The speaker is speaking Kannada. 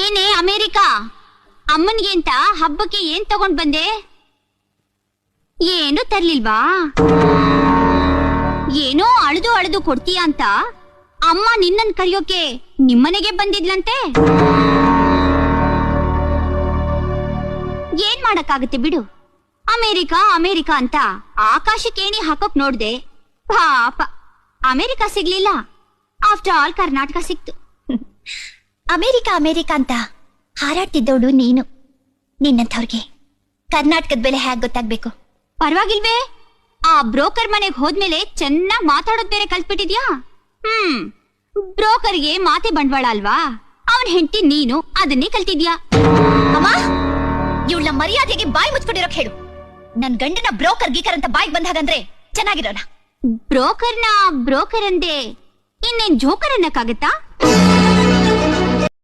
ಏನೇ ಅಮೇರಿಕಾ, ಅಮ್ಮನ್ಗೆ ಅಂತ ಹಬ್ಬಕ್ಕೆ ಏನ್ ತಗೊಂಡ್ ಬಂದೆ? ಏನು ತರ್ಲಿಲ್ವಾ? ಏನೋ ಅಳದು ಅಳದು ಕೊಡ್ತೀಯ ಅಂತ ಅಮ್ಮ ನಿನ್ನನ್ ಕರೆಯೋಕೆ ನಿಮ್ಮನೆಗೆ ಬಂದಿದ್ಲಂತೆ. ಏನ್ ಮಾಡಕ್ಕಾಗತ್ತೆ ಬಿಡು. ಅಮೇರಿಕಾ ಅಮೇರಿಕಾ ಅಂತ ಆಕಾಶಕ್ಕೆ ಏಣಿ ಹಾಕೋಕ್ ನೋಡ್ದೆ, ಪಾಪ ಅಮೇರಿಕಾ ಸಿಗ್ಲಿಲ್ಲ. ಆಫ್ಟರ್ ಆಲ್ ಕರ್ನಾಟಕ ಸಿಕ್ತು. ಅಮೇರಿಕಾ ಅಮೇರಿಕಾ ಅಂತ ಹಾರಾಡ್ತಿದ್ದವಳು ನೀನು. ನಿನ್ನಂಥವ್ರಿಗೆ ಕರ್ನಾಟಕದ ಬೆಲೆ ಹೇಗೆ ಗೊತ್ತಾಗ್ಬೇಕು? ಪರವಾಗಿಲ್ವೇ, ಆ ಬ್ರೋಕರ್ ಮನೆಗೆ ಹೋದ್ಮೇಲೆ ಚೆನ್ನಾಗ್ ಮಾತಾಡೋದ್ ಬೇರೆ ಕಲ್ತ್ಬಿಟ್ಟಿದ್ಯಾ. ಬ್ರೋಕರ್ಗೆ ಮಾತೆ ಬಂಡವಾಳ ಅಲ್ವಾ? ಅವನ್ ಹೆಂಡತಿ ನೀನು ಅದನ್ನೇ ಕಲ್ತಿದ್ಯಾ. ಅಮ್ಮ, ಇವಳ ಮರ್ಯಾದೆಗೆ ಬಾಯಿ ಮುಚ್ಕೊಂಡಿರೋಕ್ ಹೇಳು. ನನ್ ಗಂಡನ ಬ್ರೋಕರ್ ಗೀಕರ್ ಅಂತ ಬಾಯಿಗೆ ಬಂದ ಹಾಗಂದ್ರೆ ಚೆನ್ನಾಗಿರೋಣ. ಬ್ರೋಕರ್ ಅಂದೆ ಇನ್ನೇನ್ ಜೋಕರ್ ಅನ್ನಕ್ಕಾಗತ್ತಾ?